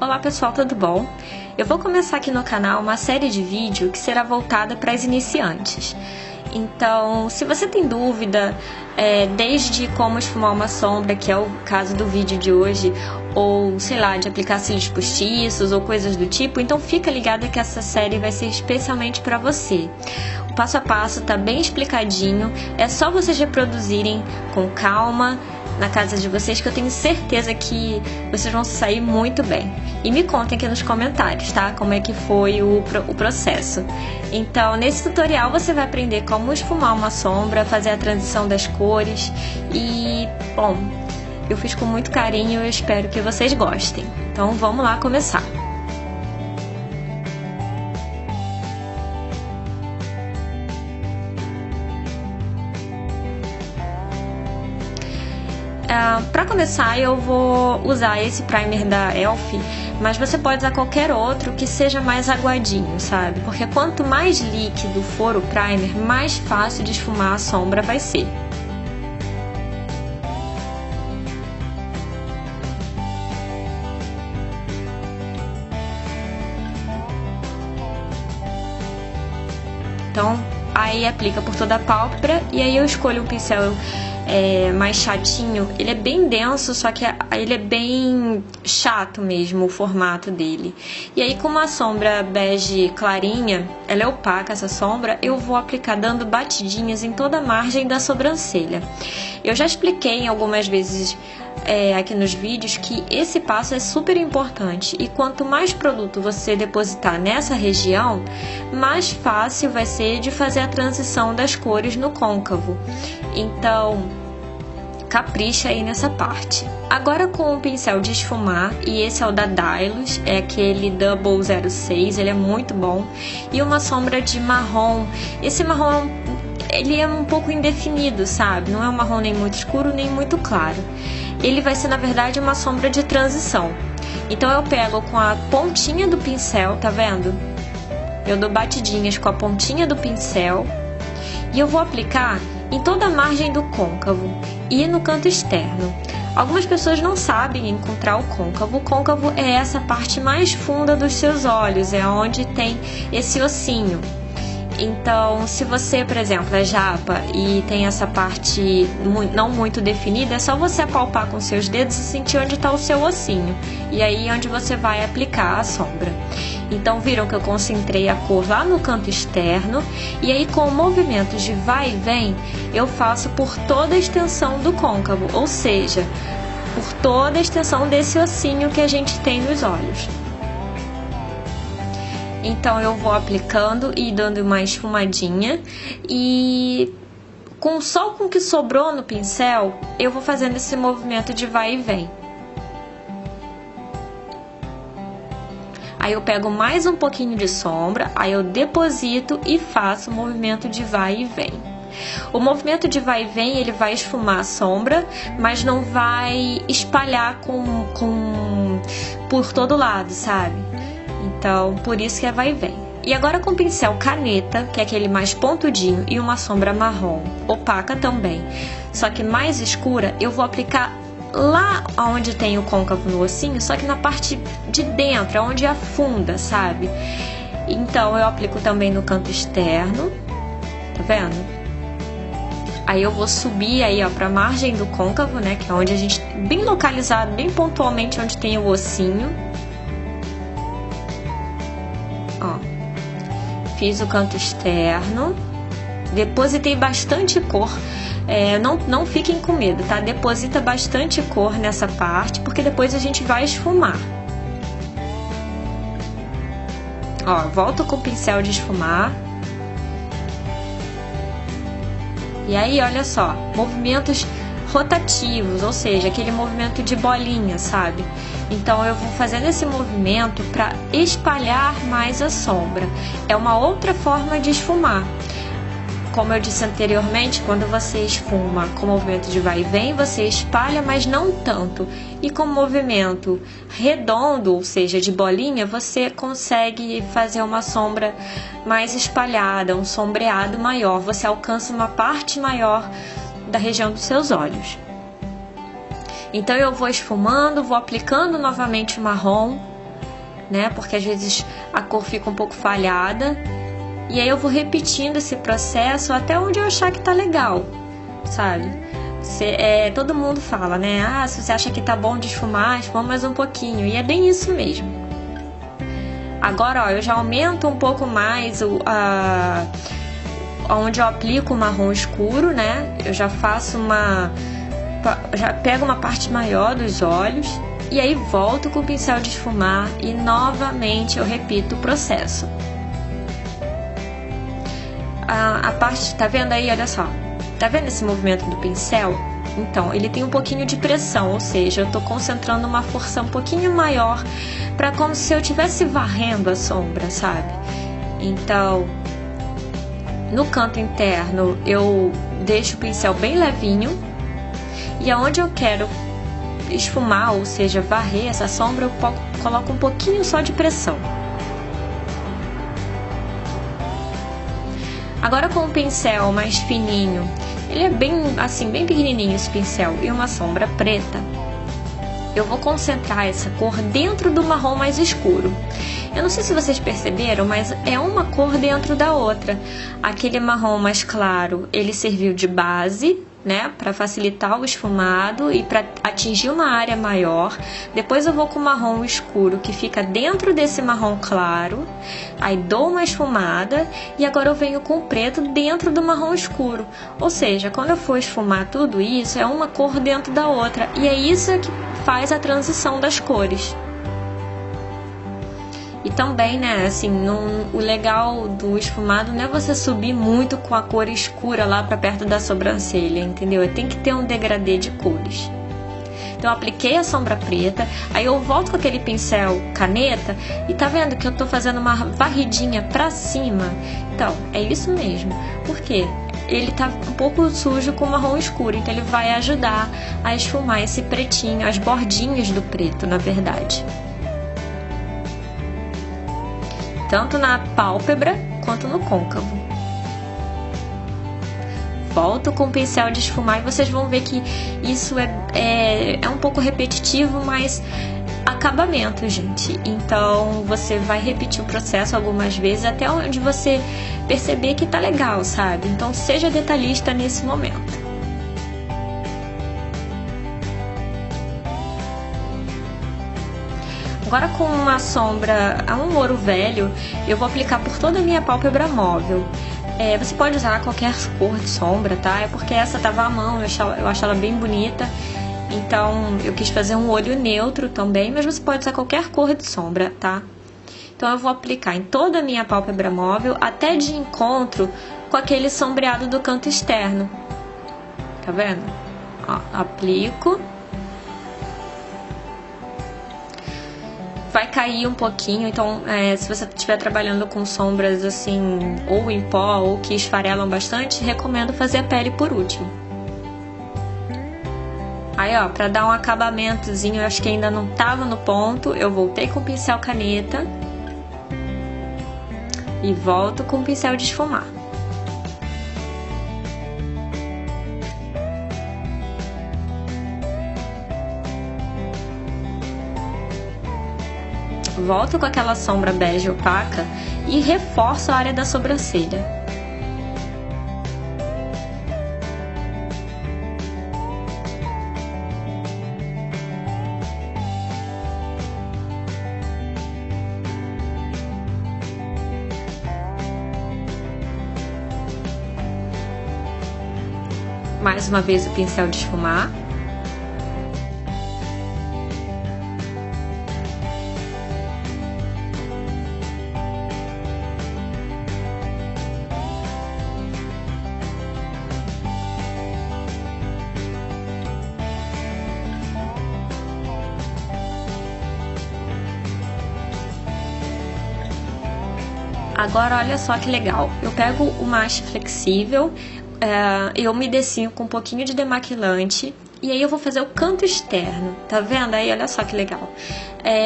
Olá pessoal, tudo bom? Eu vou começar aqui no canal uma série de vídeo que será voltada para as iniciantes. Então, se você tem dúvida, desde como esfumar uma sombra, que é o caso do vídeo de hoje, ou sei lá, de aplicar cílios postiços ou coisas do tipo, então fica ligada que essa série vai ser especialmente para você. O passo a passo tá bem explicadinho, é só vocês reproduzirem com calma na casa de vocês, que eu tenho certeza que vocês vão sair muito bem. E me contem aqui nos comentários, tá? Como é que foi o processo. Então, nesse tutorial você vai aprender como esfumar uma sombra, fazer a transição das cores e, bom, eu fiz com muito carinho e eu espero que vocês gostem. Então, vamos lá começar. Para começar, eu vou usar esse primer da Elf, mas você pode usar qualquer outro que seja mais aguadinho, sabe? Porque quanto mais líquido for o primer, mais fácil de esfumar a sombra vai ser. Então, aí aplica por toda a pálpebra e aí eu escolho um pincel mais chatinho. Ele é bem denso, só que ele é bem chato mesmo, o formato dele. E aí com uma sombra bege clarinha, ela é opaca essa sombra, eu vou aplicar dando batidinhas em toda a margem da sobrancelha. Eu já expliquei algumas vezes aqui nos vídeos que esse passo é super importante, e quanto mais produto você depositar nessa região, mais fácil vai ser de fazer a transição das cores no côncavo. Então, capricha aí nessa parte. Agora com o pincel de esfumar, e esse é o da Dylos, é aquele Double 06, ele é muito bom, e uma sombra de marrom. Esse marrom, ele é um pouco indefinido, sabe? Não é um marrom nem muito escuro, nem muito claro. Ele vai ser, na verdade, uma sombra de transição. Então eu pego com a pontinha do pincel, tá vendo? Eu dou batidinhas com a pontinha do pincel e eu vou aplicar em toda a margem do côncavo e no canto externo. Algumas pessoas não sabem encontrar o côncavo. O côncavo é essa parte mais funda dos seus olhos, é onde tem esse ossinho. Então, se você, por exemplo, é japa e tem essa parte não muito definida, é só você apalpar com seus dedos e sentir onde está o seu ossinho. E aí é onde você vai aplicar a sombra. Então, viram que eu concentrei a cor lá no canto externo. E aí, com movimentos de vai e vem, eu faço por toda a extensão do côncavo. Ou seja, por toda a extensão desse ossinho que a gente tem nos olhos. Então eu vou aplicando e dando uma esfumadinha, e só com o que sobrou no pincel eu vou fazendo esse movimento de vai e vem. Aí eu pego mais um pouquinho de sombra, aí eu deposito e faço o movimento de vai e vem. O movimento de vai e vem, ele vai esfumar a sombra, mas não vai espalhar por todo lado, sabe? Então, por isso que é vai e vem. E agora com o pincel caneta, que é aquele mais pontudinho, e uma sombra marrom, opaca também, só que mais escura, eu vou aplicar lá onde tem o côncavo no ossinho, só que na parte de dentro, onde afunda, sabe? Então, eu aplico também no canto externo, tá vendo? Aí eu vou subir aí, ó, pra margem do côncavo, né, que é onde a gente, bem localizado, bem pontualmente onde tem o ossinho. Ó, fiz o canto externo, depositei bastante cor, não fiquem com medo, tá? Deposita bastante cor nessa parte, porque depois a gente vai esfumar. Ó, volto com o pincel de esfumar. E aí, olha só, movimentos rotativos, ou seja, aquele movimento de bolinha, sabe? Então eu vou fazendo esse movimento para espalhar mais a sombra. É uma outra forma de esfumar. Como eu disse anteriormente, quando você esfuma com movimento de vai e vem, você espalha, mas não tanto. E com movimento redondo, ou seja, de bolinha, você consegue fazer uma sombra mais espalhada, um sombreado maior. Você alcança uma parte maior da região dos seus olhos. Então eu vou esfumando, vou aplicando novamente o marrom, né? Porque às vezes a cor fica um pouco falhada. E aí eu vou repetindo esse processo até onde eu achar que tá legal, sabe? Todo mundo fala, né? Ah, se você acha que tá bom de esfumar, esfuma mais um pouquinho. E é bem isso mesmo. Agora, ó, eu já aumento um pouco mais onde eu aplico o marrom escuro, né? Eu já faço já pego uma parte maior dos olhos e aí volto com o pincel de esfumar e novamente eu repito o processo. A parte, tá vendo aí? Olha só. Tá vendo esse movimento do pincel? Então, ele tem um pouquinho de pressão, ou seja, eu tô concentrando uma força um pouquinho maior para como se eu estivesse varrendo a sombra, sabe? Então, no canto interno, eu deixo o pincel bem levinho e aonde eu quero esfumar, ou seja, varrer essa sombra, eu coloco um pouquinho só de pressão. Agora com o pincel mais fininho, ele é bem pequenininho esse pincel, e uma sombra preta, eu vou concentrar essa cor dentro do marrom mais escuro. Eu não sei se vocês perceberam, mas é uma cor dentro da outra. Aquele marrom mais claro, ele serviu de base, né, para facilitar o esfumado e para atingir uma área maior. Depois eu vou com o marrom escuro, que fica dentro desse marrom claro, aí dou uma esfumada e agora eu venho com o preto dentro do marrom escuro. Ou seja, quando eu for esfumar tudo isso, é uma cor dentro da outra, e é isso que faz a transição das cores. E também, né, assim, o legal do esfumado não é você subir muito com a cor escura lá pra perto da sobrancelha, entendeu? Tem que ter um degradê de cores. Então eu apliquei a sombra preta, aí eu volto com aquele pincel caneta e tá vendo que eu tô fazendo uma varridinha pra cima? Então, é isso mesmo. Por quê? Ele tá um pouco sujo com marrom escuro, então ele vai ajudar a esfumar esse pretinho, as bordinhas do preto, na verdade. Tanto na pálpebra quanto no côncavo. Volto com o pincel de esfumar e vocês vão ver que isso é um pouco repetitivo, mas acabamento, gente. Então você vai repetir o processo algumas vezes até onde você perceber que tá legal, sabe? Então seja detalhista nesse momento. Agora com uma sombra, um ouro velho, eu vou aplicar por toda a minha pálpebra móvel. Você pode usar qualquer cor de sombra, tá? É porque essa tava à mão, eu acho ela bem bonita. Então eu quis fazer um olho neutro também, mas você pode usar qualquer cor de sombra, tá? Então eu vou aplicar em toda a minha pálpebra móvel, até de encontro com aquele sombreado do canto externo. Tá vendo? Ó, aplico. Vai cair um pouquinho, então se você estiver trabalhando com sombras assim, ou em pó, ou que esfarelam bastante, recomendo fazer a pele por último. Aí ó, pra dar um acabamentozinho, eu acho que ainda não tava no ponto, eu voltei com o pincel caneta e volto com o pincel de esfumar. Volto com aquela sombra bege opaca e reforço a área da sobrancelha. Mais uma vez o pincel de esfumar. Agora olha só que legal, eu pego o mache flexível, eu umedecinho com um pouquinho de demaquilante e aí eu vou fazer o canto externo, tá vendo? Aí olha só que legal.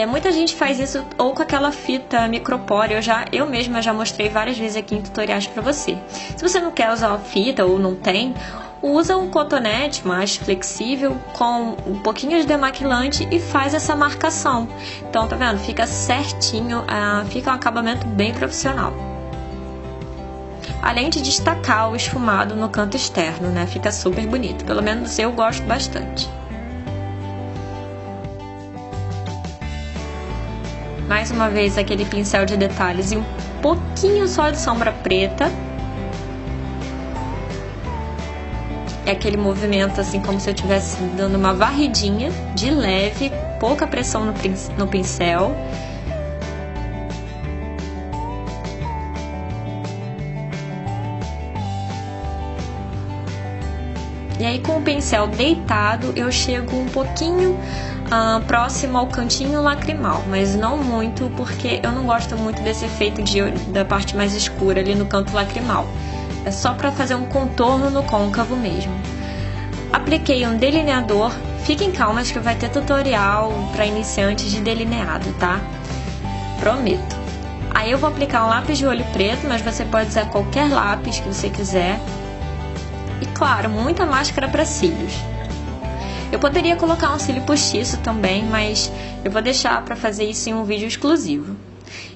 Muita gente faz isso ou com aquela fita micropore, eu mesma já mostrei várias vezes aqui em tutoriais pra você. Se você não quer usar a fita ou não tem, usa um cotonete mais flexível com um pouquinho de demaquilante e faz essa marcação. Então, tá vendo? Fica certinho, fica um acabamento bem profissional. Além de destacar o esfumado no canto externo, né? Fica super bonito. Pelo menos eu gosto bastante. Mais uma vez aquele pincel de detalhes e um pouquinho só de sombra preta. É aquele movimento assim como se eu estivesse dando uma varridinha de leve, pouca pressão no pincel. E aí com o pincel deitado eu chego um pouquinho próximo ao cantinho lacrimal, mas não muito, porque eu não gosto muito desse efeito da parte mais escura ali no canto lacrimal. É só para fazer um contorno no côncavo mesmo. Apliquei um delineador. Fiquem calmas que vai ter tutorial para iniciantes de delineado, tá? Prometo. Aí eu vou aplicar um lápis de olho preto, mas você pode usar qualquer lápis que você quiser. E claro, muita máscara para cílios. Eu poderia colocar um cílio postiço também, mas eu vou deixar para fazer isso em um vídeo exclusivo.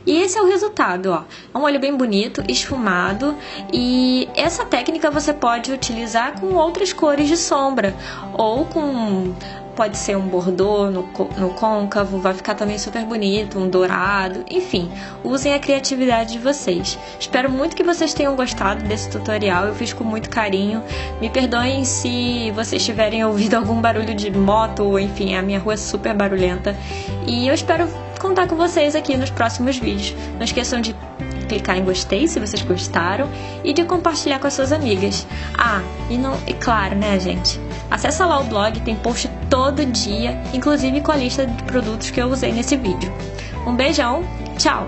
E esse é o resultado, ó. É um olho bem bonito, esfumado, e essa técnica você pode utilizar com outras cores de sombra, ou pode ser um bordô no côncavo, vai ficar também super bonito, um dourado, enfim, usem a criatividade de vocês. Espero muito que vocês tenham gostado desse tutorial, eu fiz com muito carinho. Me perdoem se vocês tiverem ouvido algum barulho de moto, ou enfim, a minha rua é super barulhenta, e eu espero contar com vocês aqui nos próximos vídeos. Não esqueçam de clicar em gostei se vocês gostaram e de compartilhar com as suas amigas. E claro, né, gente? Acessa lá o blog, tem post todo dia, inclusive com a lista de produtos que eu usei nesse vídeo. Um beijão, tchau!